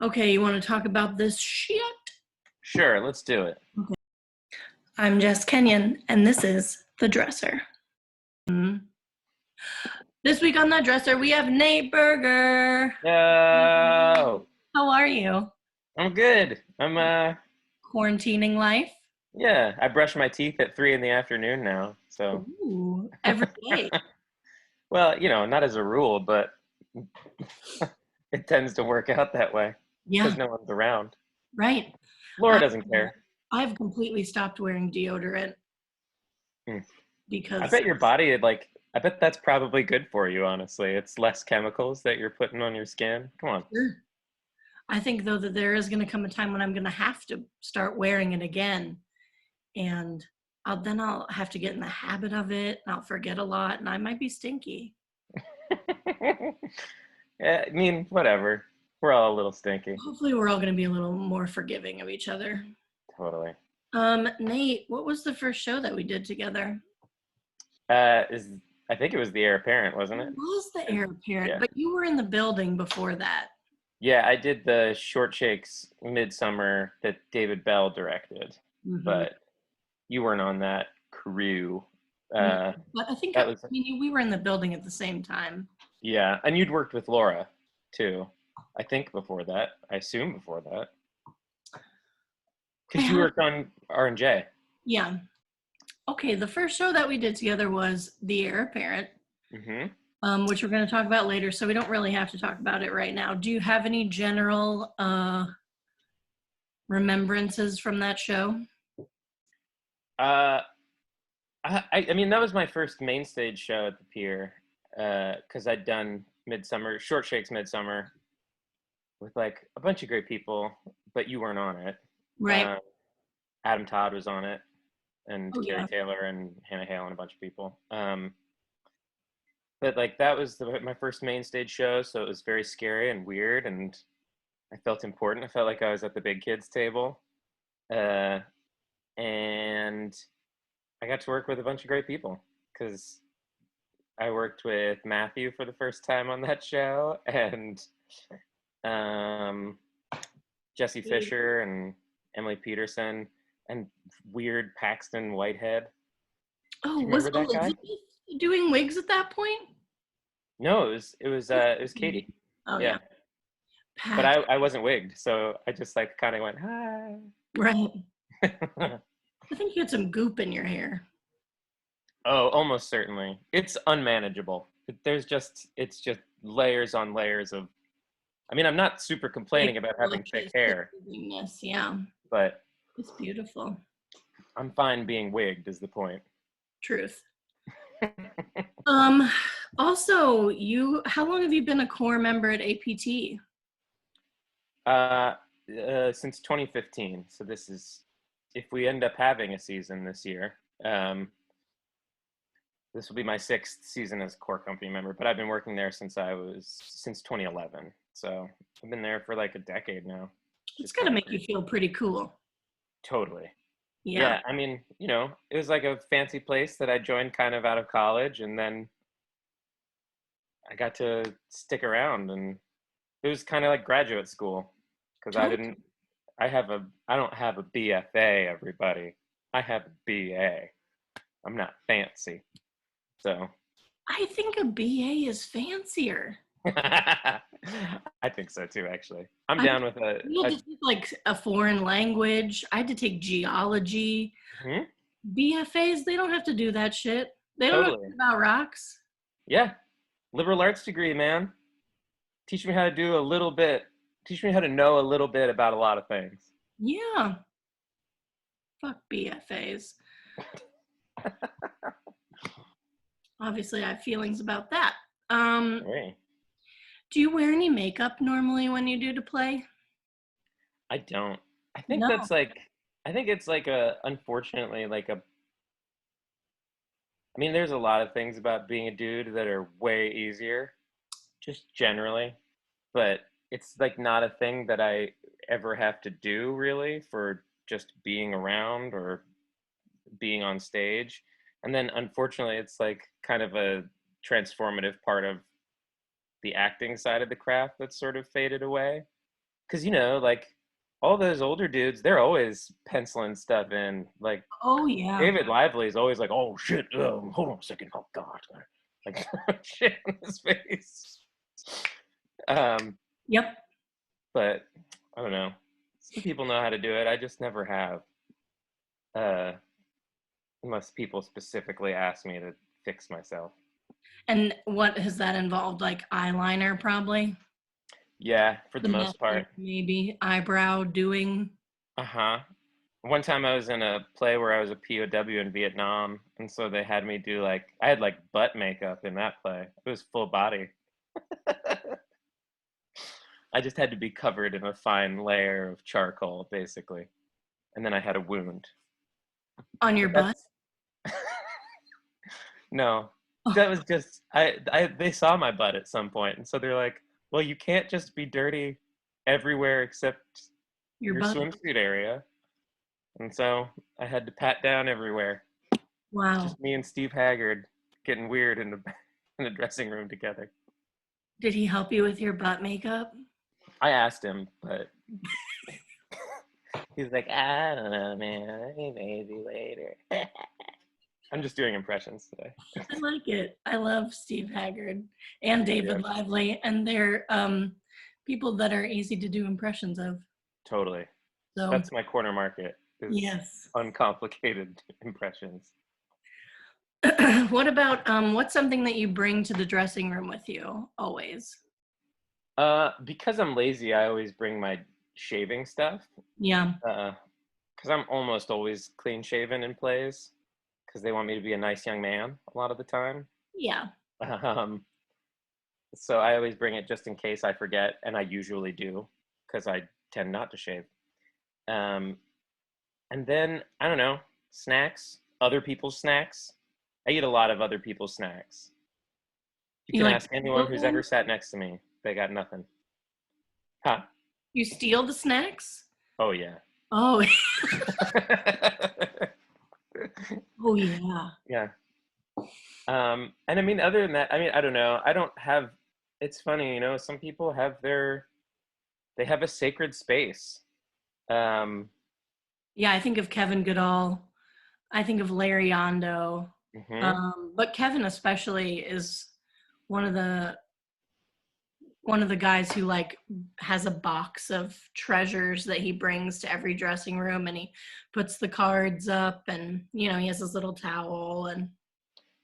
Okay, you want to talk about this shit? Sure, let's do it. Okay. I'm Jess Kenyon, and this is The Dresser. This week on The Dresser, we have Nate Berger. No, How are you? I'm good. Quarantining life? Yeah, I brush my teeth at 3 p.m. now, so. Ooh, every day. Well, not as a rule, but it tends to work out that way Yeah, because no one's around. right. Laura doesn't care. I've completely stopped wearing deodorant I because bet your body, I bet that's probably good for you, honestly. It's less chemicals that you're putting on your skin. Come on. Sure. I think, though, that there is going to come a time when I'm going to have to start wearing it again. And then I'll have to get in the habit of it, and I'll forget a lot, and I might be stinky. Yeah, I mean, whatever. We're all a little stinky. Hopefully we're all going to be a little more forgiving of each other. Totally. Nate, what was the first show that we did together? I think it was the Heir Apparent, wasn't it? It was the Heir Apparent, Yeah. but you were in the building before that. Yeah, I did the Short Shakes Midsummer that David Bell directed, but you weren't on that crew. No, but I think we were in the building at the same time. Yeah, and you'd worked with Laura too. I think before that. I assume before that. Because you worked on R&J. Yeah. Okay, the first show that we did together was The Heir Apparent, which we're going to talk about later, so we don't really have to talk about it right now. Do you have any general remembrances from that show? I mean, that was my first main stage show at the Pier, because I'd done Short Shakes Midsummer, with a bunch of great people, but you weren't on it. Right. Adam Todd was on it, and Carrie Yeah. Taylor and Hannah Hale and a bunch of people. But that was my first main stage show, so it was very scary and weird, and I felt important. I felt like I was at the big kids table, and I got to work with a bunch of great people because I worked with Matthew for the first time on that show, and Jesse Fisher and Emily Peterson and weird Paxton Whitehead. Oh, remember that guy? Doing wigs at that point? No, it was Katie. Oh yeah. But I wasn't wigged, so I just kind of went hi. Right. I think you had some goop in your hair. Oh, almost certainly. It's unmanageable. It's just layers on layers of. I mean, I'm not super complaining about having thick hair. Yeah. But it's beautiful. I'm fine being wigged is the point. Truth. Also, how long have you been a core member at APT? Since 2015. So this is, if we end up having a season this year, this will be my 6th season as a core company member, but I've been working there since 2011. So I've been there for a decade now. It's got to make you feel pretty cool. Totally. Yeah. I mean, it was a fancy place that I joined kind of out of college, and then I got to stick around, and it was kind of like graduate school because I don't have a BFA, everybody. I have a BA. I'm not fancy. So I think a BA is fancier. I think so too, actually. I'm down with a. You had to take a foreign language. I had to take geology. BFAs, they don't have to do that shit. They don't know about rocks. Yeah, liberal arts degree, man. Teach me how to do a little bit. Teach me how to know a little bit about a lot of things. Yeah. Fuck BFAs. Obviously, I have feelings about that. Do you wear any makeup normally when you do to play? I don't. I think that's I think it's unfortunately I mean, there's a lot of things about being a dude that are way easier, just generally, but it's not a thing that I ever have to do really for just being around or being on stage. And then unfortunately, it's kind of a transformative part of the acting side of the craft that's sort of faded away. because like all those older dudes, they're always penciling stuff in. Like Oh yeah. David Lively is always like, "Oh shit, hold on a second, oh god," like shit on his face. Um, Yep. but I don't know. Some people know how to do it. I just never have. Uh, unless people specifically ask me to fix myself. And what has that involved? Like eyeliner, probably. Yeah, for the The most method, part. maybe eyebrow doing. Uh-huh. One time I was in a play where I was a POW in Vietnam, and so they had me do I had butt makeup in that play. It was full body. I just had to be covered in a fine layer of charcoal, basically. And then I had a wound. On your But butt? that's no. Oh, That was just I they saw my butt at some point, and so they're like, "Well, you can't just be dirty everywhere except your your butt. swimsuit area." And so I had to pat down everywhere. Wow. Just me and Steve Haggard getting weird in the in the dressing room together. Did he help you with your butt makeup? I asked him, but he's like, "I don't know, man. Maybe later." I'm just doing impressions today. I like it. I love Steve Haggard and Yeah, David Lively, and they're people that are easy to do impressions of. totally. So, That's my corner market is yes. uncomplicated impressions. What about what's something that you bring to the dressing room with you always? Because I'm lazy, I always bring my shaving stuff. Yeah. Because I'm almost always clean shaven in plays. Because they want me to be a nice young man a lot of the time. Yeah. Um, so I always bring it just in case I forget, and I usually do because I tend not to shave. Um, and then I don't know, snacks, other people's snacks. I eat a lot of other people's snacks. You You can like ask anyone steal who's ever them? sat next to me; they got nothing. Huh? You steal the snacks? Oh yeah. Oh, oh yeah. Yeah. And I mean, other than that, I mean, I don't know. I don't have. It's funny, some people have they have a sacred space. Um, Yeah, I think of Kevin Goodall. I think of Larry Ondo. hmm But Kevin especially is one of the one of the guys who like has a box of treasures that he brings to every dressing room, and he puts the cards up, and he has his little towel. And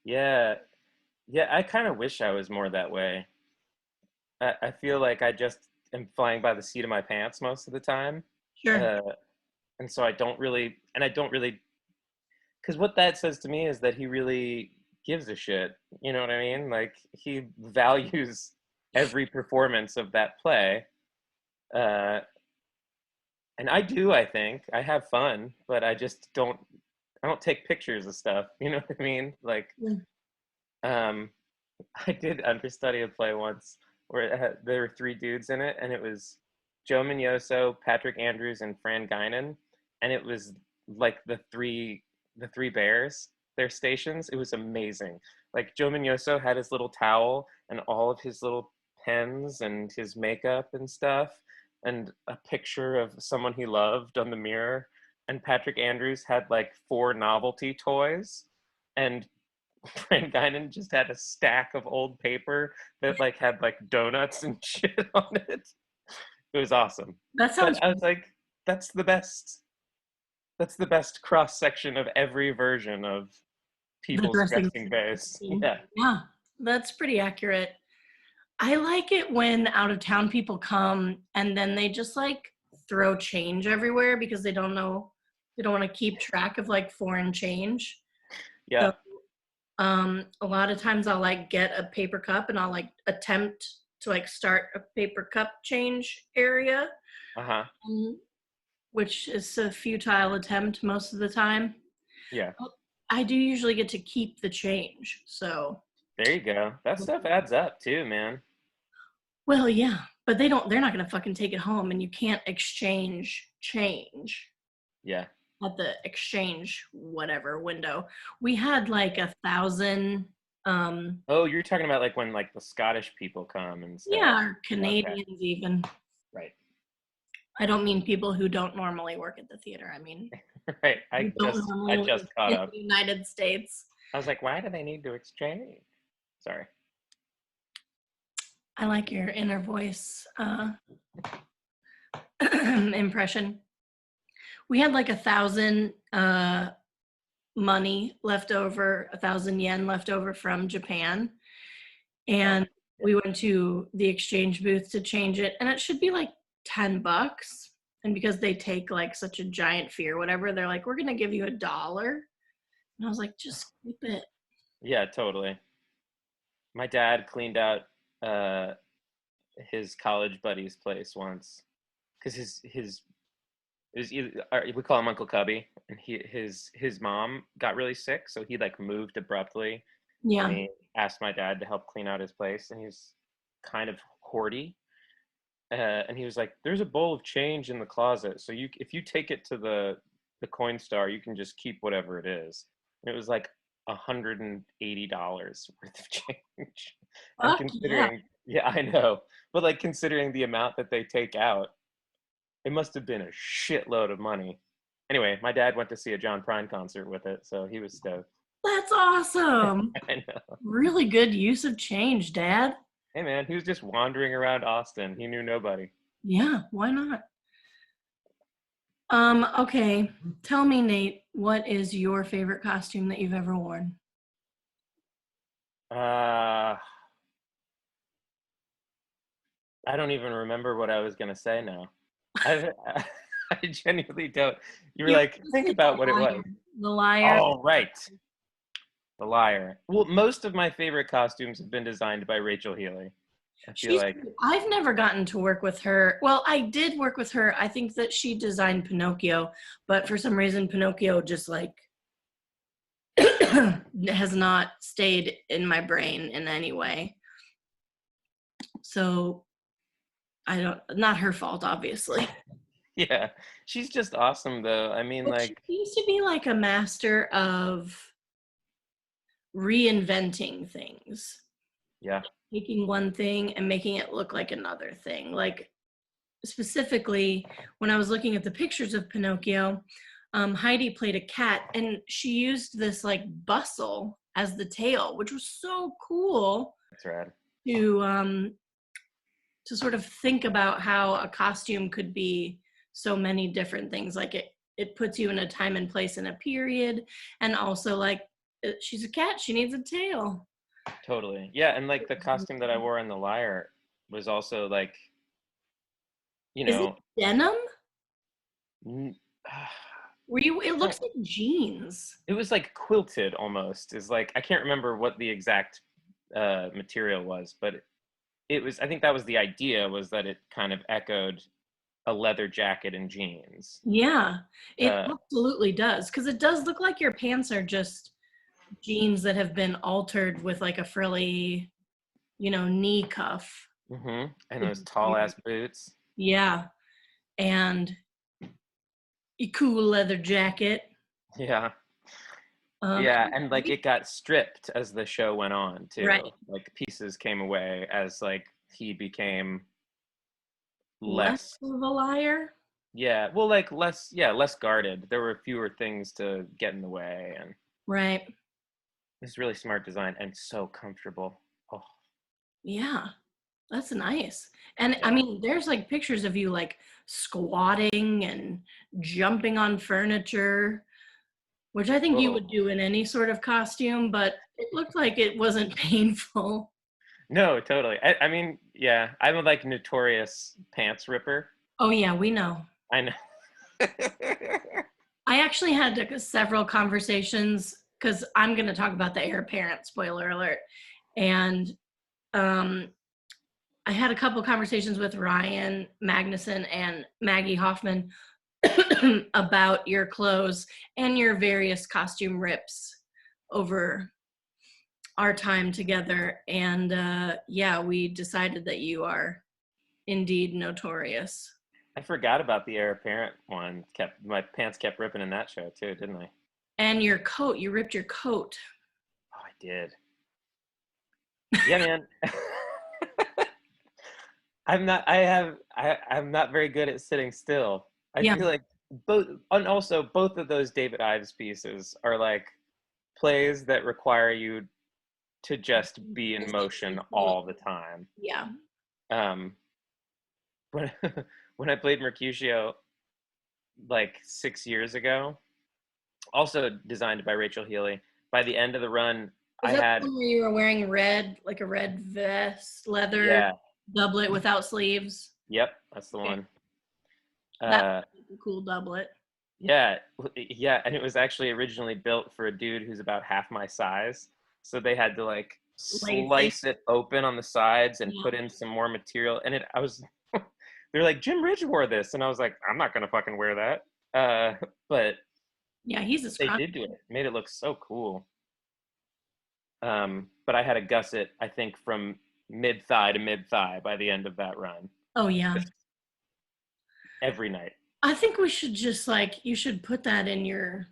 Yeah, yeah. I kind of wish I was more that way. I feel like I just am flying by the seat of my pants most of the time, sure. uh, and so I don't really, because what that says to me is that he really gives a shit. You know what I mean? Like he values every performance of that play. Uh, and I do, I think. I have fun, but I don't take pictures of stuff. You know what I mean? Like, Yeah. um, I did understudy a play once where there were three dudes in it, and it was Joe Mignoso, Patrick Andrews, and Fran Guinan, and it was like the three bears, their stations. It was amazing. Like Joe Mignoso had his little towel and all of his little pens and his makeup and stuff, and a picture of someone he loved on the mirror. And Patrick Andrews had like four novelty toys, and Fran Guinan just had a stack of old paper that had donuts and shit on it. It was awesome. That sounds But I was like, that's the best. That's the best cross section of every version of the people's dressing dressing phase. room. Yeah. Yeah, that's pretty accurate. I like it when out of town people come and then they just like throw change everywhere because they don't want to keep track of like foreign change. Yeah. So a lot of times I'll like get a paper cup and I'll like attempt to like start a paper cup change area, Uh huh. um, which is a futile attempt most of the time. Yeah. I do usually get to keep the change. So, There you go. That stuff adds up too, man. well, yeah, but they're not going to fucking take it home, and you can't exchange change Yeah. at the exchange whatever window. We had like 1,000, Oh, you're talking about when the Scottish people come and stuff. yeah, or Okay. Canadians even. Right. I don't mean people who don't normally work at the theater. I mean, Right. who I don't just normally I live just caught in up. the United States. I was like, why do they need to exchange? Sorry. I like your inner voice impression. We had like 1,000 money left over, 1,000 yen left over from Japan. And we went to the exchange booth to change it, and it should be like $10. And because they take like such a giant fee or whatever, they're like, we're gonna give you $1. And I was like, just keep it. Yeah, totally. My dad cleaned out his college buddy's place once because his it was either, we call him Uncle Cubby, and his mom got really sick, so he like moved abruptly, and Yeah. he asked my dad to help clean out his place, and he's kind of hoardy, and he was like, "There's a bowl of change in the closet, so if you take it to the coin star, you can just keep whatever it is." And it was like $180 worth of change, and Fuck yeah. considering, yeah, I know, but like considering the amount that they take out, it must have been a shitload of money. Anyway, my dad went to see a John Prine concert with it, so he was stoked. That's awesome. I know. Really good use of change, Dad. Hey man, he was just wandering around Austin. He knew nobody. Yeah, why not? Okay. Tell me, Nate, what is your favorite costume that you've ever worn? Uh, I don't even remember what I was gonna say now. I, I genuinely don't. You were You like, think about what it was. The liar. Oh, right. The liar. Well, most of my favorite costumes have been designed by Rachel Healy. I feel She's, like, I've never gotten to work with her. Well, I did work with her. I think that she designed Pinocchio, but for some reason, Pinocchio just like has not stayed in my brain in any way. So I don't, not her fault, obviously. yeah, she's just awesome though. I mean, But she like, used to be like a master of reinventing things, yeah, taking one thing and making it look like another thing. Like specifically, when I was looking at the pictures of Pinocchio, Heidi played a cat, and she used this like bustle as the tail, which was so cool that's rad. to to sort of think about how a costume could be so many different things. Like it puts you in a time and place and a period, and also like she's a cat, she needs a tail. Totally. Yeah, and like the costume that I wore in The Liar was also like, you Is it know, denim? n- Were you? It no, looks like jeans. it was like quilted almost. Is like I can't remember what the exact material was, but it was. I think that was the idea, was that it kind of echoed a leather jacket and jeans. Yeah, it Uh, absolutely does. Because it does look like your pants are just jeans that have been altered with like a frilly, knee cuff. and those tall ass boots. Yeah, and a cool leather jacket. Yeah. Um, Yeah, and like it got stripped as the show went on too. right. Like pieces came away as like he became Less less, of a liar. yeah, well, like less, yeah, less guarded. There were fewer things to get in the way, and Right. it's really smart design and so comfortable. Oh, Yeah, that's nice. And I yeah. mean, there's like pictures of you like squatting and jumping on furniture, which I think you Oh, would do in any sort of costume, but it looked like it wasn't painful. no, totally. I mean, yeah, I'm a like notorious pants ripper. Oh, yeah, we know. I know. I actually had several conversations because I'm going to talk about the heir apparent, spoiler alert. And um, I had a couple conversations with Ryan Magnuson and Maggie Hoffman about your clothes and your various costume rips over our time together. And yeah, we decided that you are indeed notorious. I forgot about the heir apparent one. Kept my pants kept ripping in that show too, didn't I? And your coat, you ripped your coat. Oh, I did. Yeah, man. I'm not very good at sitting still. I Yeah. feel like both of those David Ives pieces are like plays that require you to just be in motion all the time. Yeah. Um, when when I played Mercutio like 6 years ago, also designed by Rachel Healy. By the end of the run, Was I that the had one where you were wearing red, like a red vest, leather yeah, doublet without sleeves? yep, that's the Okay. one. That Uh, was a cool doublet. yeah, yeah, and it was actually originally built for a dude who's about half my size, so they had to like Lace it. slice it open on the sides and Yeah. put in some more material. And I was, they're like, Jim Ridge wore this, and I was like, I'm not gonna fucking wear that. But Yeah, he's a they scrunchy. did do it, made it look so cool. But I had a gusset, I think, from mid thigh to mid thigh by the end of that run, Oh yeah. just every night. I think we should just like you should put that in your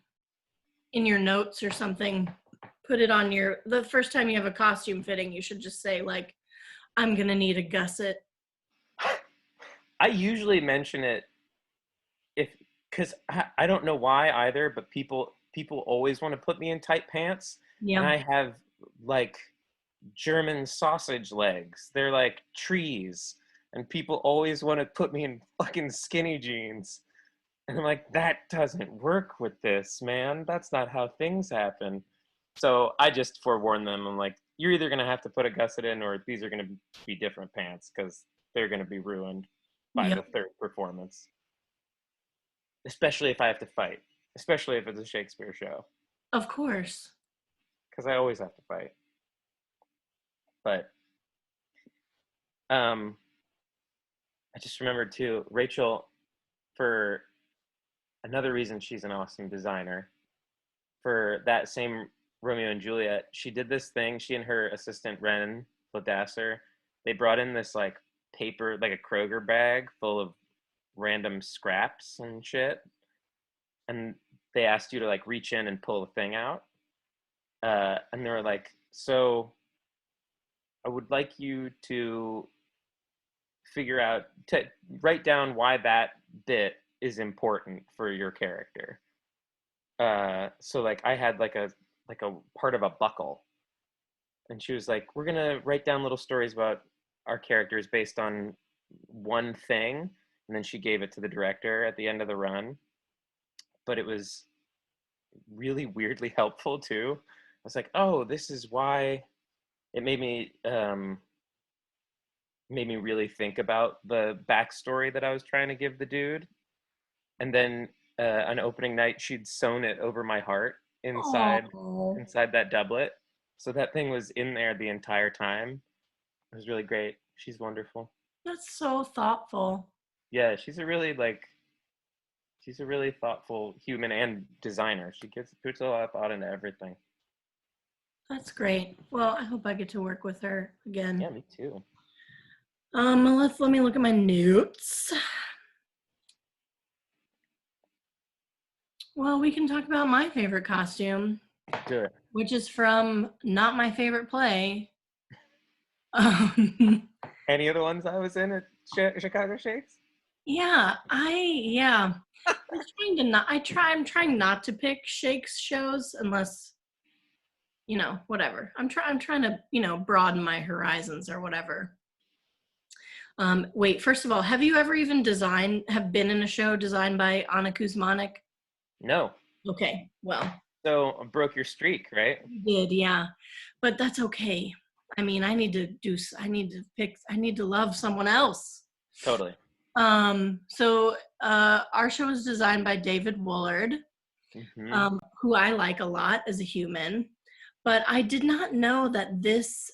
notes or something. Put it on your the first time you have a costume fitting, you should just say like I'm going to need a gusset. I usually mention it if because I don't know why either, but people always want to put me in tight pants, and Yeah. I have like German sausage legs. They're like trees, and people always want to put me in fucking skinny jeans. And I'm like, that doesn't work with this, man. That's not how things happen. So I just forewarn them. I'm like, you're either gonna have to put a gusset in, or these are gonna be different pants because they're gonna be ruined by Yep. the third performance. Especially if I have to fight. Especially if it's a Shakespeare show, Of course. because I always have to fight. But um, I just remembered too, Rachel, for another reason she's an awesome designer. For that same Romeo and Juliet, she did this thing. She and her assistant Ren Ladasser, they brought in this like paper, like a Kroger bag full of random scraps and shit, and they asked you to like reach in and pull the thing out. And they were like, "So, I would like you to figure out to write down why that bit is important for your character." So like I had like a part of a buckle, and she was like, we're gonna write down little stories about our characters based on one thing, and then she gave it to the director at the end of the run. But it was really weirdly helpful too. I was like, oh, this is why. It made me really think about the backstory that I was trying to give the dude. And then on opening night, she'd sewn it over my heart Oh, inside that doublet. So that thing was in there the entire time. It was really great. She's wonderful. that's so thoughtful. Yeah, she's a really thoughtful human and designer. She puts a lot of thought into everything. That's great. Well, I hope I get to work with her Yeah, again. me too. Let me look at my notes. Well, we can talk about my favorite costume, Do it. which is from not my favorite play. Um, Any of the ones I was in at Chicago Shakes? yeah. I'm trying to not. I'm trying not to pick Shakes shows unless whatever. I'm trying to broaden my horizons or whatever. Wait, first of all, have you ever even have been in a show designed by Ana Kuzmanic? No. Okay, well, So broke your streak, right? you did, yeah, but that's okay. I mean, I need to love someone else. Totally. So our show is designed by David Woolard, Hmm. who I like a lot as a human, but I did not know that this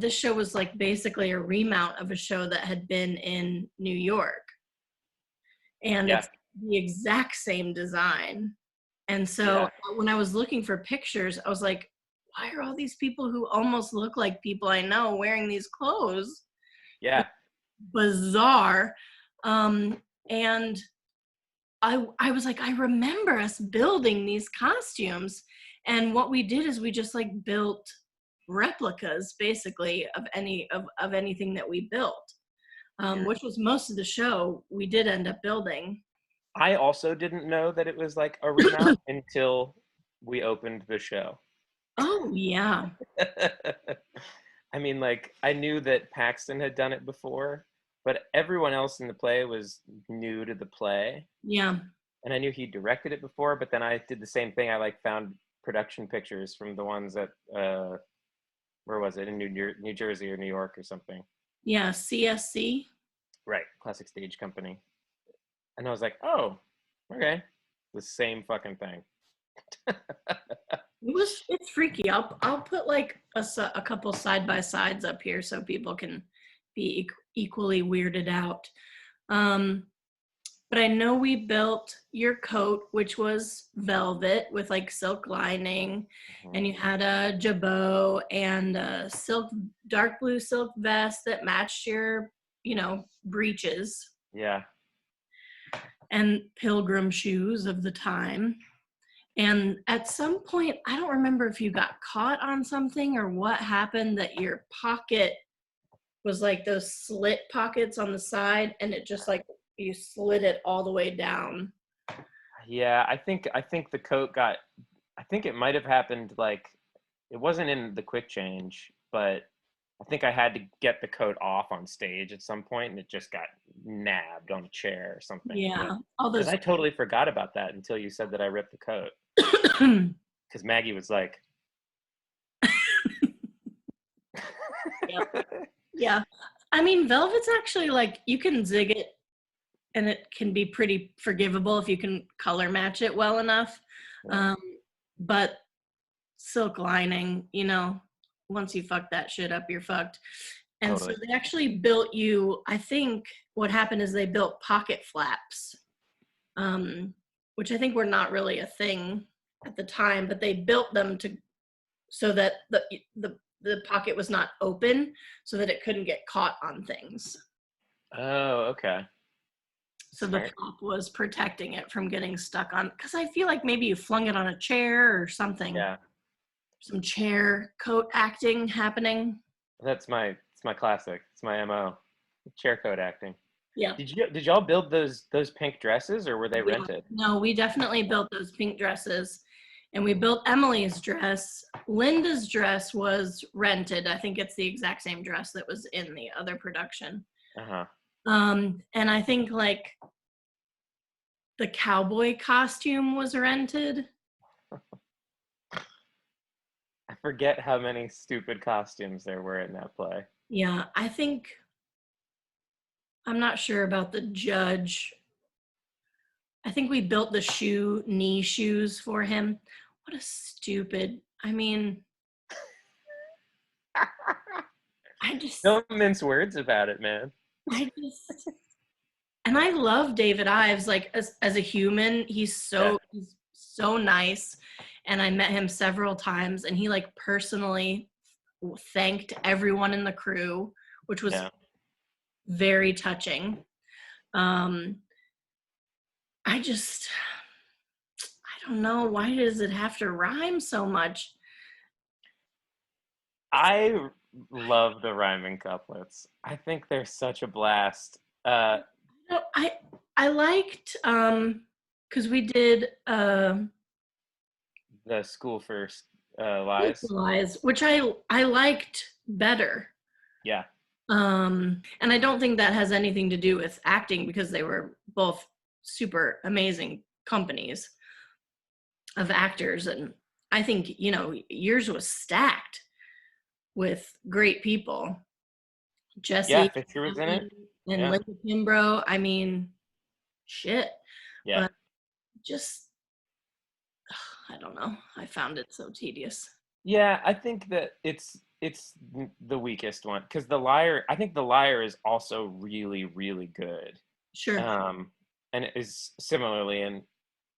show was like basically a remount of a show that had been in New York, and Yeah. it's the exact same design. And so Yeah. when I was looking for pictures, I was like, why are all these people who almost look like people I know wearing these clothes? Yeah. Bizarre. And I was like, I remember us building these costumes. And what we did is we just like built replicas basically of anything that we built, which was most of the show we did end up building. I also didn't know that it was like a remount until we opened the show. Oh yeah. I mean, like, I knew that Paxton had done it before, but everyone else in the play was new to the play. Yeah. And I knew he directed it before, but then I did the same thing. I like found production pictures from the ones at where was it, in New Jersey or New York or something. Yeah, CSC. Right, Classic Stage Company. And I was like, oh, okay, the same fucking thing. It's freaky. I'll put like a couple side by sides up here so people can be equally weirded out. But I know we built your coat, which was velvet with like silk lining, and you had a jabot and a dark blue silk vest that matched your, breeches. Yeah. And pilgrim shoes of the time. And at some point, I don't remember if you got caught on something or what happened, that your pocket was like those slit pockets on the side, and it just like you slid it all the way down. Yeah, I think the coat got, I think it might have happened, like, it wasn't in the quick change, but I think I had to get the coat off on stage at some point, and it just got nabbed on a chair or something. Yeah, all Because those. I totally forgot about that until you said that I ripped the coat. Because Maggie was like, Yeah. I mean, velvet's actually like, you can zig it and it can be pretty forgivable if you can color match it well enough. Yeah. But silk lining, once you fuck that shit up, you're fucked. And Totally. so they actually built you, I think what happened is they built pocket flaps, which I think were not really a thing at the time, but they built them so that the pocket was not open, so that it couldn't get caught on things. Oh, okay. So Smart. the flap was protecting it from getting stuck on, because I feel like maybe you flung it on a chair or something. Yeah. Some chair coat acting happening. It's my classic. It's my MO. Chair coat acting. Yeah. Did y'all build those pink dresses, or were they rented? No, we definitely built those pink dresses. And we built Emily's dress. Linda's dress was rented. I think it's the exact same dress that was in the other production. Uh-huh. And I think like the cowboy costume was rented. I forget how many stupid costumes there were in that play. Yeah, I'm not sure about the judge. I think we built the knee shoes for him. What a stupid, I mean, Don't mince words about it, man. And I love David Ives, like as a human, he's so nice. And I met him several times, and he like personally thanked everyone in the crew, which was very touching. I don't know, why does it have to rhyme so much? I love the rhyming couplets. I think they're such a blast. I liked because we did The School for Lies, which I liked better. Yeah. And I don't think that has anything to do with acting, because they were both super amazing companies of actors, and I think yours was stacked with great people. Jesse, Yeah, Fisher was in it, and Linda Kimbrough. I mean, shit. Yeah. But just, I don't know. I found it so tedious. Yeah, I think that it's the weakest one, because I think The Liar is also really, really good. Sure. And it is similarly in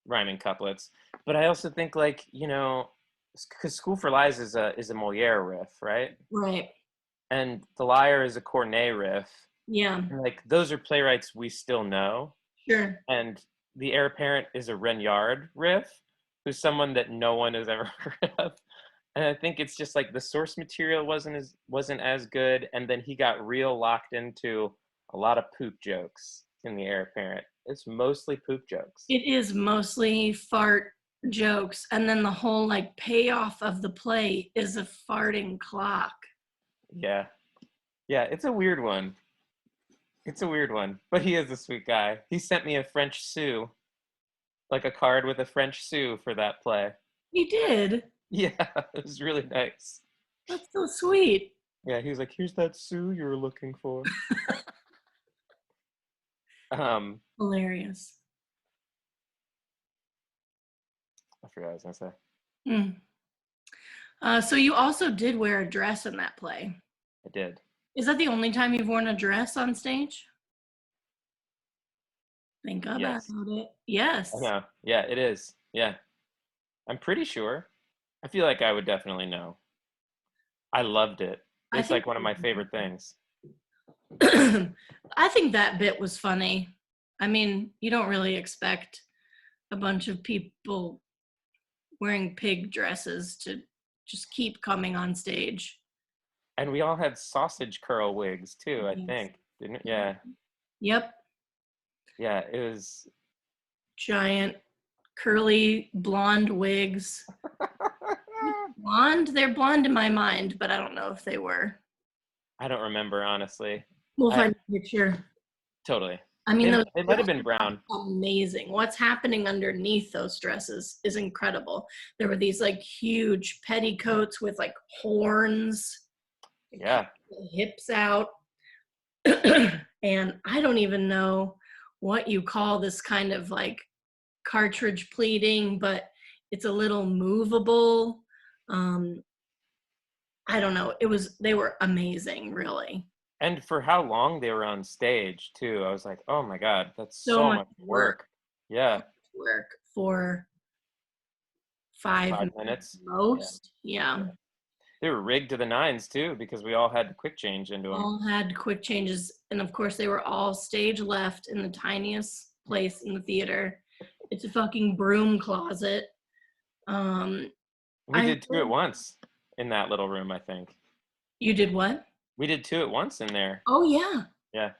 rhyming couplets. But I also think, like, because School for Lies is a Moliere riff, right? Right. And The Liar is a Cornet riff. Yeah. And, like, those are playwrights we still know. Sure. And The Heir Apparent is a Renyard riff, who's someone that no one has ever heard of. And I think it's just like the source material wasn't as good, and then he got real locked into a lot of poop jokes in the Heir Apparent. It's mostly poop jokes. It is mostly fart jokes, and then the whole like payoff of the play is a farting clock. Yeah. Yeah, it's a weird one. It's a weird one, but he is a sweet guy. He sent me a French sous, like a card with a French sous for that play. He did. Yeah, it was really nice. That's so sweet. Yeah, he was like, "Here's that sous you were looking for." Um, Hilarious. I forgot what I was gonna say. So you also did wear a dress in that play. I did. Is that the only time you've worn a dress on stage? Think about Yes. it. Yes. I know. Yeah, it is. Yeah. I'm pretty sure. I feel like I would definitely know. I loved it. I It's think like one of my favorite things. I think that bit was funny. I mean, you don't really expect a bunch of people wearing pig dresses to just keep coming on stage. And we all had sausage curl wigs too, I Yes. think. Didn't it? Yeah. Yep. Yeah, it was Giant curly blonde wigs. Blonde? They're blonde in my mind, but I don't know if they were. I don't remember honestly. We'll find a picture. Totally. I mean, those It might have been brown. amazing. What's happening underneath those dresses is incredible. There were these like huge petticoats with like horns, Yeah. hips out. And I don't even know what you call this kind of like cartridge pleating, but it's a little movable. I don't know. They were amazing, really. And for how long they were on stage too. I was like, "Oh my god, that's So so much much work." Yeah. Work for 5 minutes. most. Yeah. They were rigged to the nines too because we all had to quick change into them. All had quick changes, and of course they were all stage left in the tiniest place in the theater. It's a fucking broom closet. We did two at once in that little room, I think. You did what? We did two at once in there. Oh yeah. Yeah.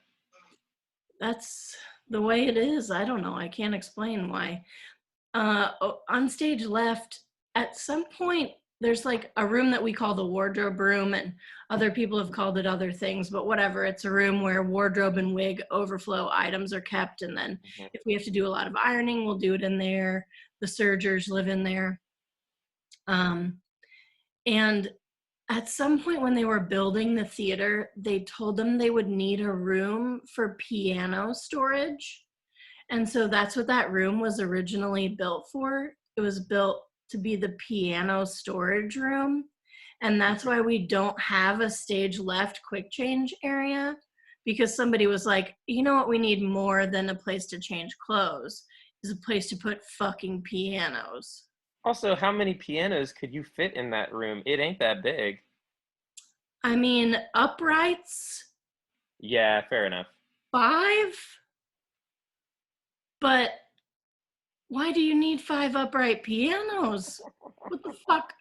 That's the way it is. I don't know. I can't explain why. On stage left, at some point, there's like a room that we call the wardrobe room, and other people have called it other things, but whatever. It's a room where wardrobe and wig overflow items are kept, and then if we have to do a lot of ironing, we'll do it in there. The sergers live in there. And at some point when they were building the theater, they told them they would need a room for piano storage. And so that's what that room was originally built for. It was built to be the piano storage room. And that's why we don't have a stage left quick change area, because somebody was like, you know what, we need more than a place to change clothes, is a place to put fucking pianos. Also, how many pianos could you fit in that room? It ain't that big. I mean, uprights. Yeah, fair enough. 5? But why do you need 5 upright pianos? What the fuck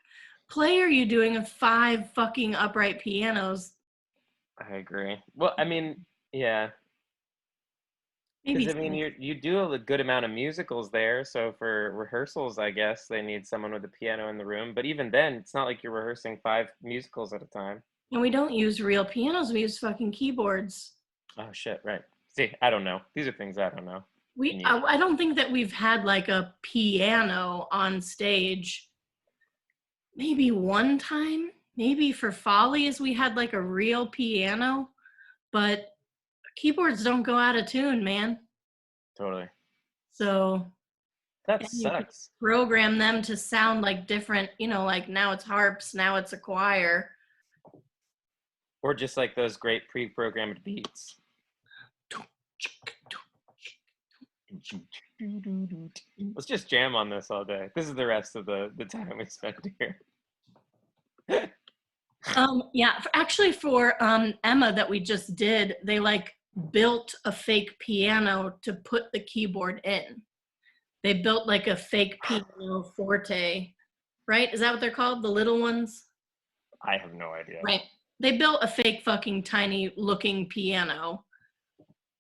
play are you doing with 5 fucking upright pianos? I agree. Well, I mean, yeah. Maybe. Because I mean, you do a good amount of musicals there, so for rehearsals, I guess they need someone with a piano in the room. But even then, it's not like you're rehearsing 5 musicals at a time. And we don't use real pianos. We use fucking keyboards. Oh shit! Right. See, I don't know. These are things I don't know. I don't think that we've had like a piano on stage. Maybe one time, maybe for Follies, we had like a real piano, but keyboards don't go out of tune, man. Totally. So that sucks. Program them to sound like different, you know, like now it's harps, now it's a choir. Or just like those great pre-programmed beats. Let's just jam on this all day. This is the rest of the time we spend here. Yeah, actually for Emma that we just did, they like built a fake piano to put the keyboard in. They built like a fake piano forte right? Is that what they're called? The little ones? I have no idea. Right. They built a fake fucking tiny looking piano,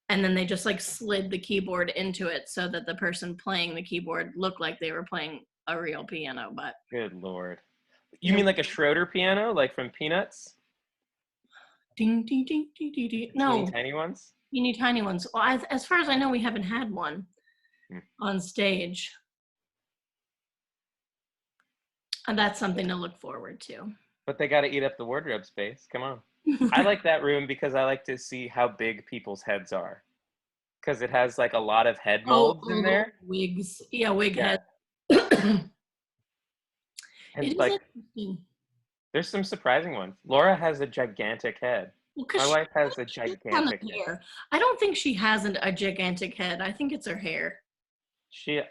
and then they just like slid the keyboard into it so that the person playing the keyboard looked like they were playing a real piano. But Good Lord. You mean like a Schroeder piano, like from Peanuts? ding, ding, ding, ding, ding, ding. Teeny No, tiny ones? teeny tiny ones. Well, as far as I know, we haven't had one Hmm. on stage. And that's something to look forward to. But they got to eat up the wardrobe space. Come on. I like that room because I like to see how big people's heads are. Because it has like a lot of head molds in those there. wigs. Yeah, wig Yeah. head. It And is like, interesting. there's some surprising ones. Laura has a gigantic head. Well, My because wife has a she's kind of gigantic head. hair. I don't think she has a gigantic head. I think it's her hair. She,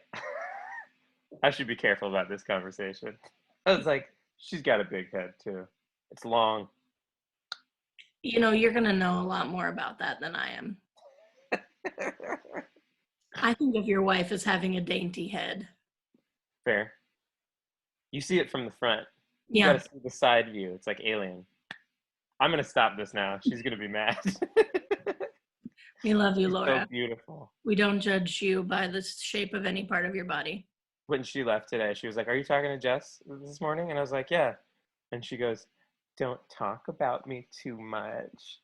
I should be careful about this conversation. I was like, she's got a big head too. It's long. You know, you're going to know a lot more about that than I am. I think of your wife as having a dainty head. Fair. You see it from the front. You Yeah. gotta see the side view. It's like Alien. I'm gonna stop this now. She's gonna be mad. We love you, She's Laura. so beautiful. We don't judge you by the shape of any part of your body. When she left today, she was like, "Are you talking to Jess this morning?" And I was like, "Yeah." And she goes, "Don't talk about me too much."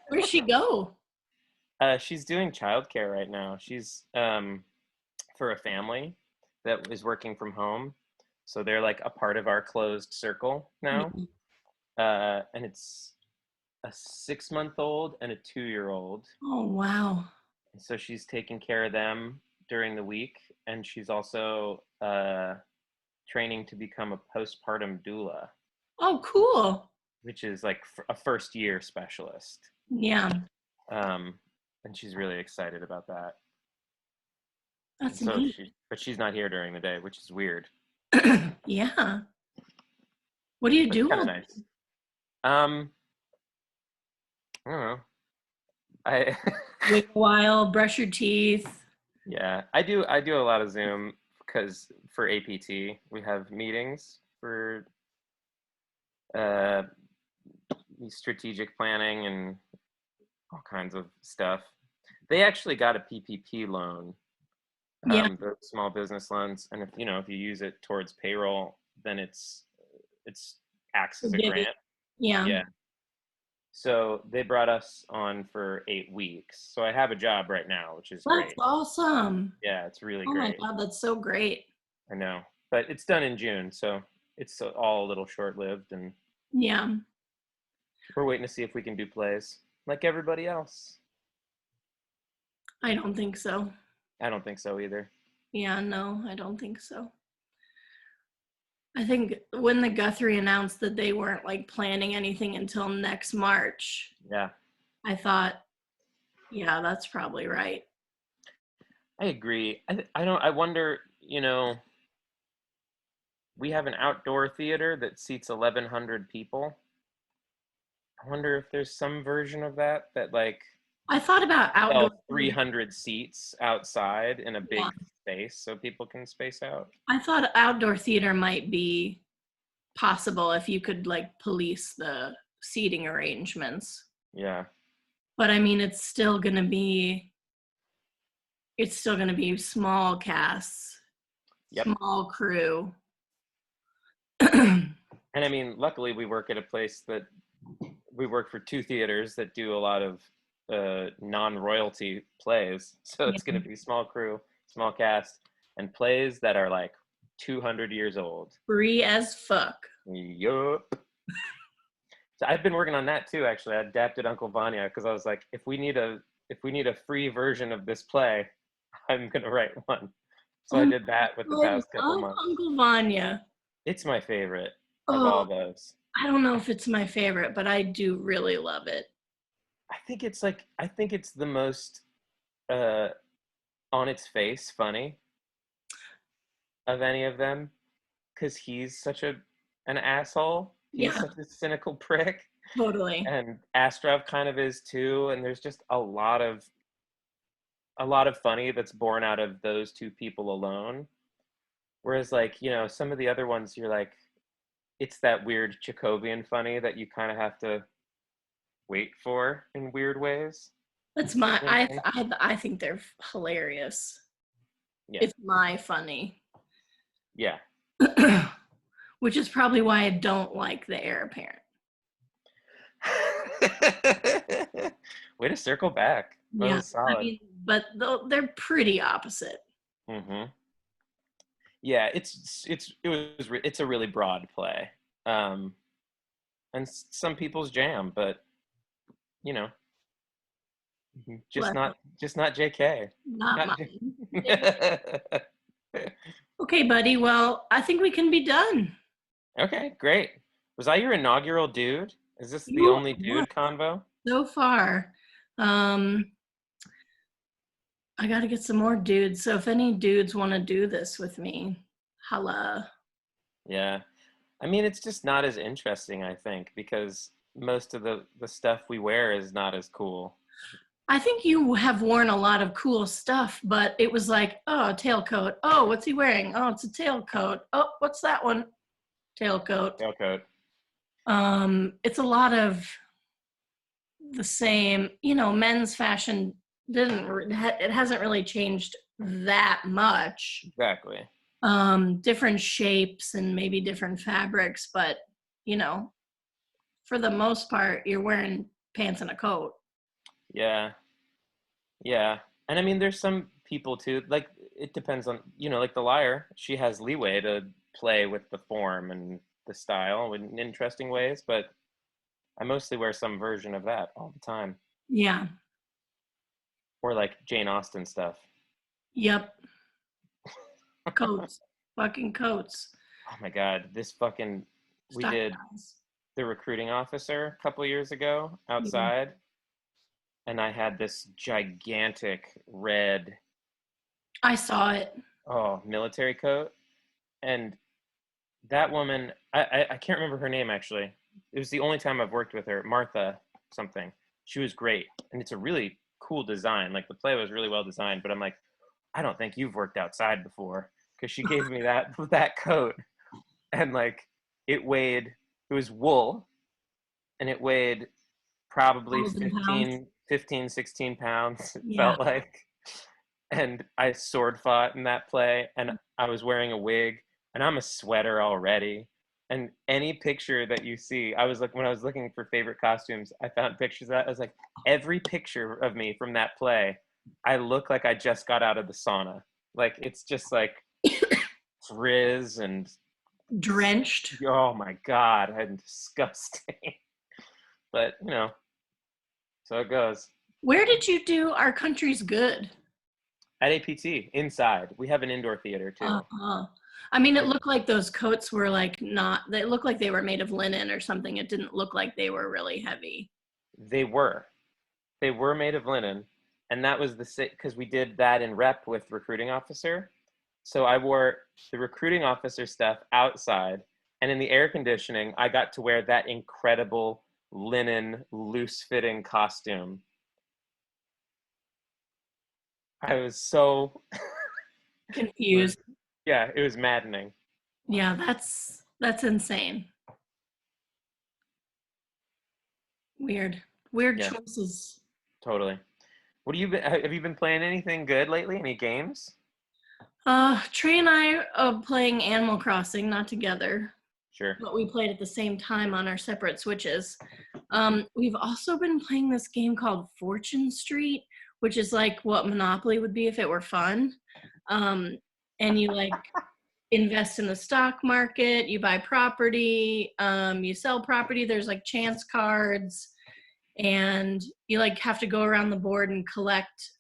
Where'd she go? She's doing childcare right now. She's for a family that is working from home, so they're like a part of our closed circle now. And it's a 6-month-old and a 2-year-old. Oh, wow. So she's taking care of them during the week, and she's also training to become a postpartum doula, Oh, cool. which is like a first-year specialist. Yeah. And she's really excited about that. That's So neat. but she's not here during the day, which is weird. Yeah. What do you But do? kind of nice. I don't know. Wait a while, brush your teeth. Yeah, I do a lot of Zoom because for APT we have meetings for strategic planning and all kinds of stuff. They actually got a PPP loan, Yeah. the small business loans, and if you use it towards payroll, then it's acts as a grant. Yeah. Yeah. So they brought us on for 8 weeks. So I have a job right now, which is That's great. awesome. Yeah, it's really Oh great. my God, that's so great. I know, but it's done in June, so it's all a little short-lived, and Yeah. we're waiting to see if we can do plays like everybody else. I don't think so. I don't think so either. Yeah, no, I don't think so. I think when the Guthrie announced that they weren't like planning anything until next March, Yeah, I thought, yeah, that's probably right. I agree. I wonder, we have an outdoor theater that seats 1,100 people. I wonder if there's some version of that like I thought about outdoor 300 seats outside in a big Yeah. space so people can space out. I thought outdoor theater might be possible if you could like police the seating arrangements. Yeah. But I mean, it's still going to be small casts, Yep. small crew. And I mean, luckily we work at a place that we work for 2 theaters that do a lot of non-royalty plays. So it's going to be small crew, small cast, and plays that are like 200 years old. Free as fuck. Yup. So I've been working on that too, actually. I adapted Uncle Vanya because I was like, if we need a free version of this play, I'm going to write one. So I did that with the past couple months. Uncle Vanya. It's my favorite of all those. I don't know if it's my favorite, but I do really love it. I think it's the most on its face funny of any of them because he's such an asshole. He's such a cynical prick. Totally. And Astrov kind of is too, and there's just a lot of funny that's born out of those 2 people alone. Whereas like, some of the other ones you're like, it's that weird Chekhovian funny that you kind of have to wait for in weird ways. That's my You know what I mean? I think they're hilarious. Yeah. It's my funny. Yeah. Which is probably why I don't like the heir apparent. Way to circle back. That Yeah, was I solid. mean, but they're pretty opposite. Hmm. Yeah, it's a really broad play, um, and some people's jam, but you know, just But not JK. not Not mine. J- Okay, buddy. Well, I think we can be done. Okay, great. Was I your inaugural dude? Is this the You only are dude convo? so far. Um, I got to get some more dudes. So if any dudes want to do this with me, holla. Yeah. I mean, it's just not as interesting, I think, because most of the stuff we wear is not as cool. I think you have worn a lot of cool stuff, but it was like, oh, a tailcoat. Oh, what's he wearing? Oh, it's a tailcoat. Oh, what's that one? Tailcoat. Tailcoat. It's a lot of the same, men's fashion it hasn't really changed that much. Exactly. Different shapes and maybe different fabrics, but you know, for the most part, you're wearing pants and a coat. Yeah. Yeah. And I mean, there's some people too, like, it depends on, like the liar, she has leeway to play with the form and the style in interesting ways, but I mostly wear some version of that all the time. Yeah. Or like Jane Austen stuff. Yep. Coats. Fucking coats. Oh my God, we Stock did guys. the recruiting officer a couple years ago Yeah. outside, and I had this gigantic red, I saw it. military coat. And that woman, I can't remember her name actually. It was the only time I've worked with her, Martha something. She was great. And it's a really cool design. Like the play was really well designed, but I'm like, I don't think you've worked outside before. Because she gave me that coat, and like it was wool, and it weighed probably 1,000 pounds. 16 pounds, it Yeah. felt like. And I sword fought in that play, and I was wearing a wig, and I'm a sweater already. And any picture that you see, when I was looking for favorite costumes, I found pictures of that. I was like, every picture of me from that play, I look like I just got out of the sauna. Like it's just like frizz and Drenched. oh my God, I'm disgusting. But so it goes. Where did you do Our Country's Good? At APT, inside. We have an indoor theater too. Uh-huh. I mean, it looked like those coats were like they looked like they were made of linen or something. It didn't look like they were really heavy. They were. They were made of linen. And that was because we did that in rep with recruiting officer. So I wore the recruiting officer stuff outside. And in the air conditioning, I got to wear that incredible linen, loose fitting costume. I was so Confused. yeah, it was maddening. Yeah, that's insane. Weird. Weird Yeah, choices. totally. Have you been playing anything good lately? Any games? Trey and I are playing Animal Crossing, not together, Sure. but we played at the same time on our separate switches. We've also been playing this game called Fortune Street, which is like what Monopoly would be if it were fun. And you like invest in the stock market, you buy property, you sell property, there's like chance cards, and you like have to go around the board and collect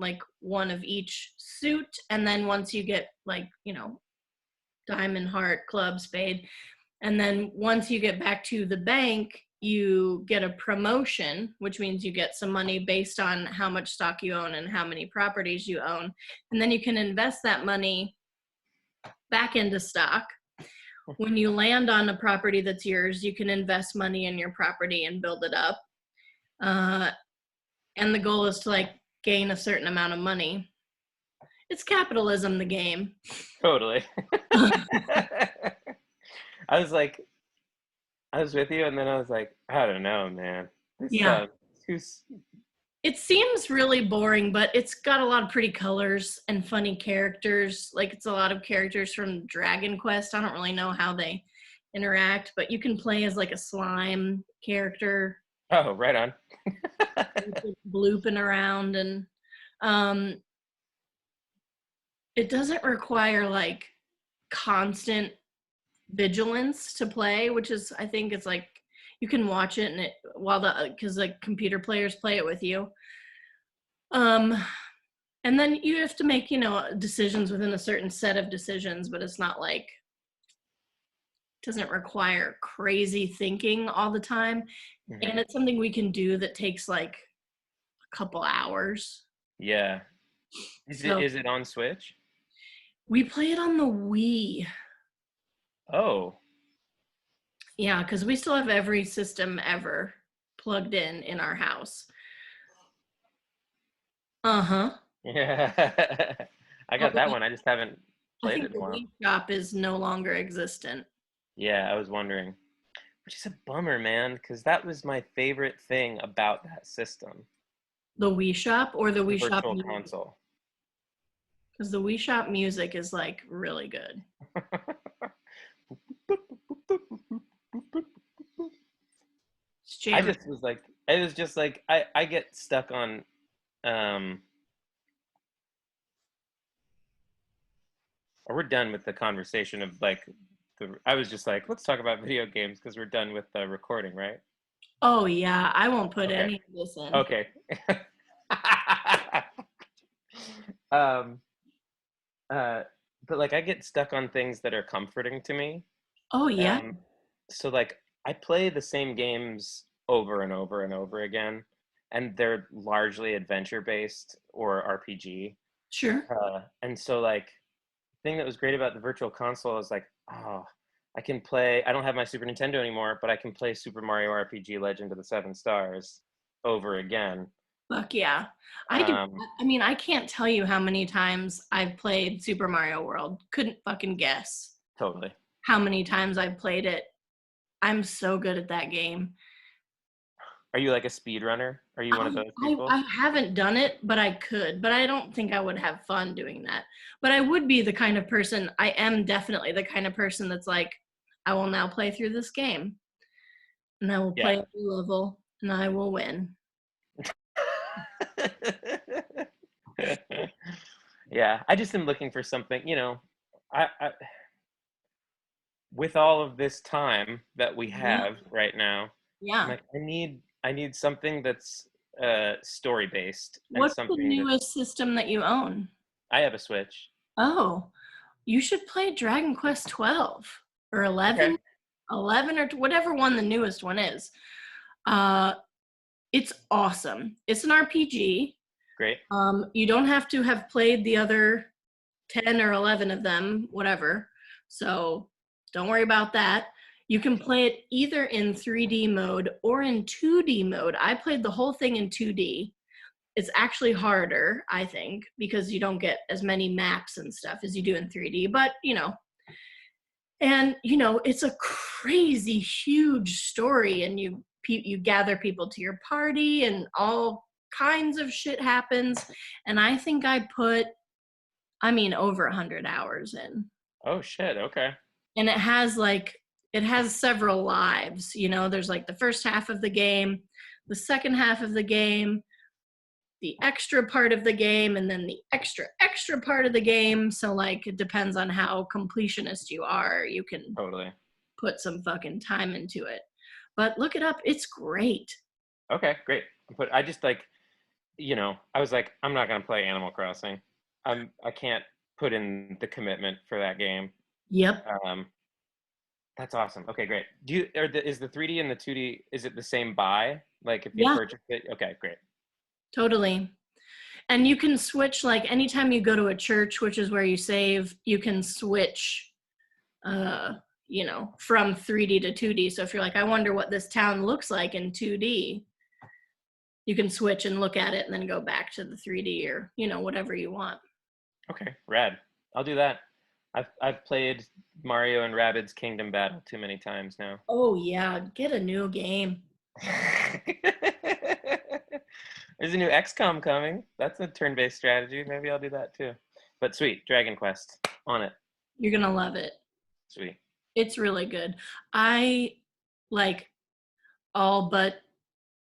like one of each suit, and then once you get like diamond, heart, club, spade, and then once you get back to the bank you get a promotion, which means you get some money based on how much stock you own and how many properties you own, and then you can invest that money back into stock. When you land on a property that's yours, you can invest money in your property and build it up. And the goal is to like gain a certain amount of money. It's capitalism, the game. Totally. I was like, I was with you, and then I was like, I don't know, man. This Yeah. too. It seems really boring, but it's got a lot of pretty colors and funny characters. Like, it's a lot of characters from Dragon Quest. I don't really know how they interact, but you can play as like a slime character Oh, right on. blooping around, and um it doesn't require like constant vigilance to play, which is, I think it's like you can watch it and it while the because like computer players play it with you. Um and then you have to make, decisions within a certain set of decisions, but it's not like doesn't require crazy thinking all the time. Mhm. And it's something we can do that takes like a couple hours. Yeah. So Is it on Switch? we play it on the Wii. Oh. Yeah, because we still have every system ever plugged in our house. Uh-huh. Yeah. I got that Although one. I just haven't I played think it in the a while. Wii shop is no longer existent. Yeah, I was wondering. Which is a bummer, man, because that was my favorite thing about that system, The Wii shop or the the Wii shop virtual music? console. Because the Wii shop music is like really good. It's I jamming. just was like, it was just like I get stuck on um or we're done with the conversation of like I was just like, let's talk about video games because we're done with the recording, right? Oh yeah, I won't put Okay. any of this in. Okay. um uh but like I get stuck on things that are comforting to me. Oh yeah. Um so like I play the same games over and over and over again, and they're largely adventure based or RPG. Sure. And so like thing that was great about the virtual console is like, oh, I can play. I don't have my Super Nintendo anymore, but I can play Super Mario RPG Legend of the Seven Stars over again. Fuck yeah. I do. Um, I mean, I can't tell you how many times I've played Super Mario World. Couldn't fucking guess totally. how many times I've played it. I'm so good at that game. Are you like a speed runner? Are you one of those I people? haven't done it, but I could. But I don't think I would have fun doing that. But I would be the kind of person, I am definitely the kind of person that's like, I will now play through this game. And I will Yeah. play every level and I will win. Yeah. I just am looking for something. I with all of this time that we Yeah. have right now, I'm Yeah. like, I need something that's story based and What's the something that newest system that you own? I have a Switch. Oh, you should play Dragon Quest 12 or Okay, 11, 11 or whatever one the newest one is. Uh, it's awesome. It's an RPG. great. You don't have to have played the other 10 or 11 of them, whatever. So don't worry about that. You can play it either in 3D mode or in 2D mode. I played the whole thing in 2D. It's actually harder, I think, because you don't get as many maps and stuff as you do in 3D, but it's a crazy huge story, and you gather people to your party and all kinds of shit happens, and I think over 100 hours in. Oh shit. Okay. And it has several lives. There's like the first half of the game, the second half of the game, the extra part of the game, and then the extra part of the game. So like it depends on how completionist you are. You can Totally. put some fucking time into it. But look it up. It's great. Okay, great. But I just like, I was like, I'm not gonna play Animal Crossing. I can't put in the commitment for that game. Yep. Um, that's awesome. Okay, great. Is the 3D and the 2D, is it the same buy? Like if you Yeah, purchase it? Okay, great. totally. And you can switch, like anytime you go to a church, which is where you save, you can switch from 3D to 2D. So if you're like, I wonder what this town looks like in 2D, you can switch and look at it and then go back to the 3D or, whatever you want. Okay, rad. I'll do that. I've played Mario and Rabbids Kingdom Battle too many times now. Oh yeah, get a new game. There's a new XCOM coming. That's a turn-based strategy. Maybe I'll do that too. But sweet, Dragon Quest on it. You're gonna love it. Sweet. It's really good. I like all but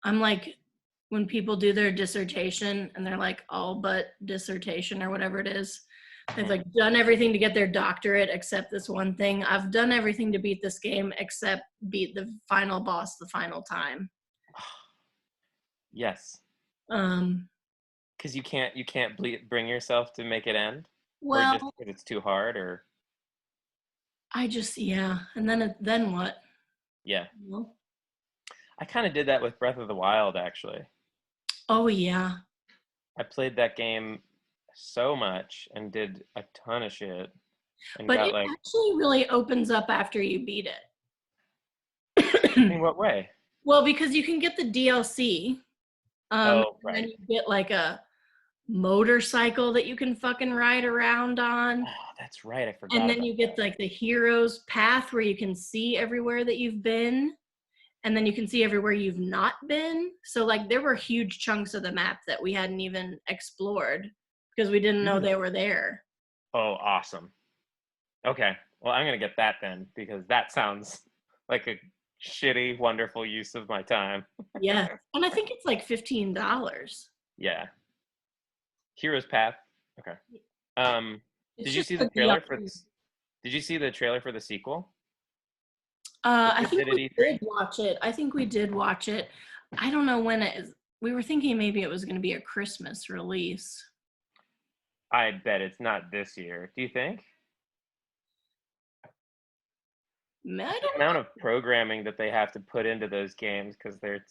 I'm like when people do their dissertation and they're like all but dissertation or whatever it is. They've like done everything to get their doctorate except this one thing. I've done everything to beat this game except beat the final boss the final time. Yes, Um, because you can't bring yourself to make it end, or just well, because it's too hard, or I just yeah, and then what? yeah. Well, I kind of did that with Breath of the Wild actually. oh yeah, I played that game so much and did a ton of shit and but got it like, actually really opens up after you beat in it. what way? Well, because you can get the DLC, Oh, and then right. you get like a motorcycle that you can fucking ride around on. Oh, that's right. I And forgot then about you get that. like the hero's path where you can see everywhere that you've been. And then you can see everywhere you've not been. So like there were huge chunks of the map that we hadn't even explored because we didn't know Mm. they were there. Oh, awesome. Okay. Well, I'm gonna get that then because that sounds like a shitty, wonderful use of my time. Yeah. And I think it's like $15. Yeah. Hero's Path. Okay. Um, It's did you just see the the trailer for DLC. this? Did you see the trailer for the sequel? I think we Divinity did 3? watch it. I think we did watch it. I don't know when it is. We were thinking maybe it was going to be a Christmas release. I bet it's not this year. Do you think? I The don't amount know. of programming that they have to put into those games because they're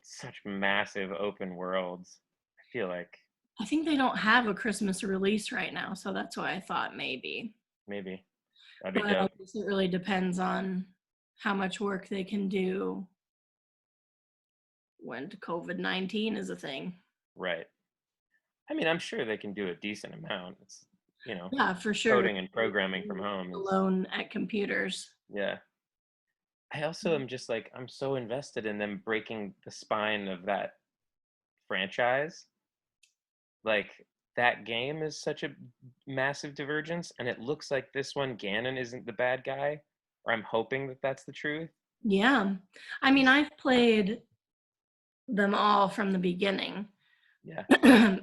such massive open worlds. I feel like I think they don't have a Christmas release right now, so that's why I thought maybe. maybe that'd be But I dope. guess it really depends on how much work they can do when COVID-19 is a thing. Right. I mean, I'm sure they can do a decent amount. It's, you know, Yeah, for sure. coding and programming from home is, Alone at computers. yeah. I also am just like, I'm so invested in them breaking the spine of that franchise. Like, that game is such a massive divergence, and it looks like this one, Ganon isn't the bad guy, or I'm hoping that that's the truth. Yeah. I mean, I've played them all from the beginning. Yeah.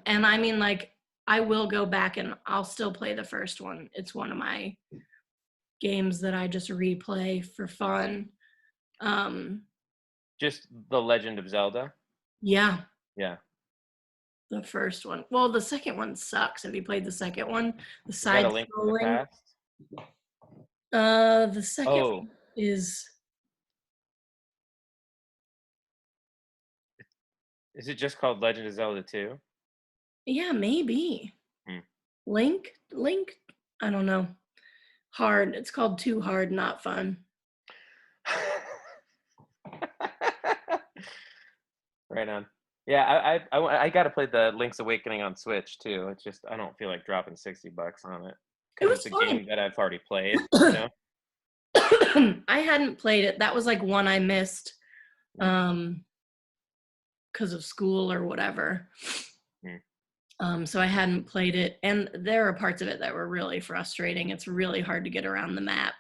And I mean, like, I will go back and I'll still play the first one. It's one of my games that I just replay for fun. Um, Just The Legend of Zelda. yeah, Yeah. the first one. Well, the second one sucks. Have you played the second one? The Is that A side Link to the scrolling. Past? The second Oh, one is is it just called Legend of Zelda 2? yeah, maybe. Hmm. Link, I don't know. Hard. It's called Too Hard, Not Fun. Right on. Yeah, I got to play the Link's Awakening on Switch too. It's just I don't feel like dropping $60 on it It because was it's a fun. game that I've already played. You know. I hadn't played it. That was like one I missed Mm, because of school or whatever. mm. So I hadn't played it, and there are parts of it that were really frustrating. It's really hard to get around the map,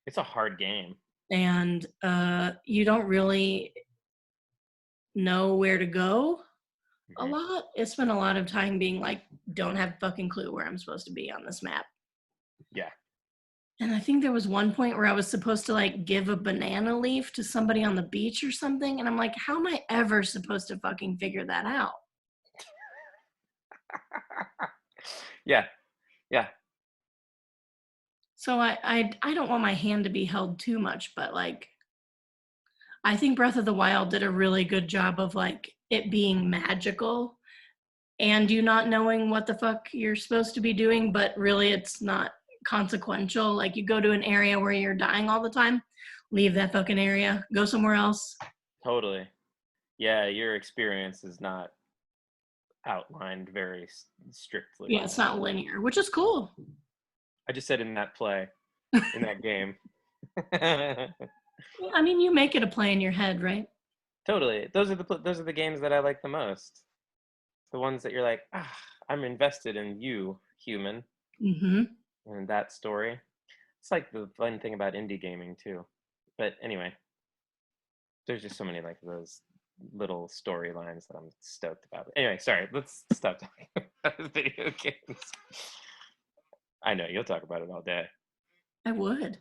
It's a hard game. and you don't really know where to go a Hmm. lot. I spent a lot of time being like, don't have fucking clue where I'm supposed to be on this map. Yeah. And I think there was one point where I was supposed to like give a banana leaf to somebody on the beach or something, and I'm like, how am I ever supposed to fucking figure that out? Yeah. Yeah. So I don't want my hand to be held too much, but like I think Breath of the Wild did a really good job of like it being magical and you not knowing what the fuck you're supposed to be doing, but really it's not consequential. Like you go to an area where you're dying all the time, leave that fucking area, go somewhere else. Totally. Yeah, your experience is not. outlined very strictly. Yeah, it's not linear, which is cool. I just said in that play, in that game. I mean, you make it a play in your head, right? Totally. Those are the games that I like the most. The ones that you're like, I'm invested in you, human, Mm-hmm. and that story. It's like the fun thing about indie gaming too. But anyway, there's just so many like those little storylines that I'm stoked about. Anyway, sorry, let's stop talking about video games. I know you'll talk about it all day. I would.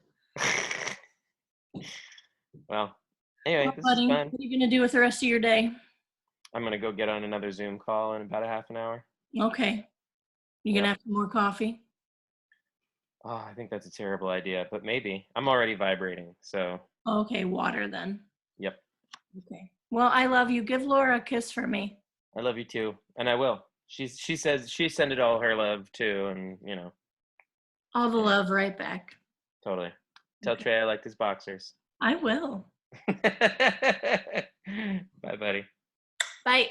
Well, anyway, Well, this is buddy, fun. what are you gonna do with the rest of your day? I'm gonna go get on another Zoom call in about a half an hour. Okay. You Yep. gonna have some more coffee? Oh, I think that's a terrible idea, but maybe. I'm already vibrating, so Okay, water then. yep. Okay. Well, I love you. Give Laura a kiss for me. I love you too, and I will. She says she sent it all her love too, and you know, All the anyway, love right back. totally. Tell Okay. Trey I liked his boxers. I will. Bye, buddy. Bye.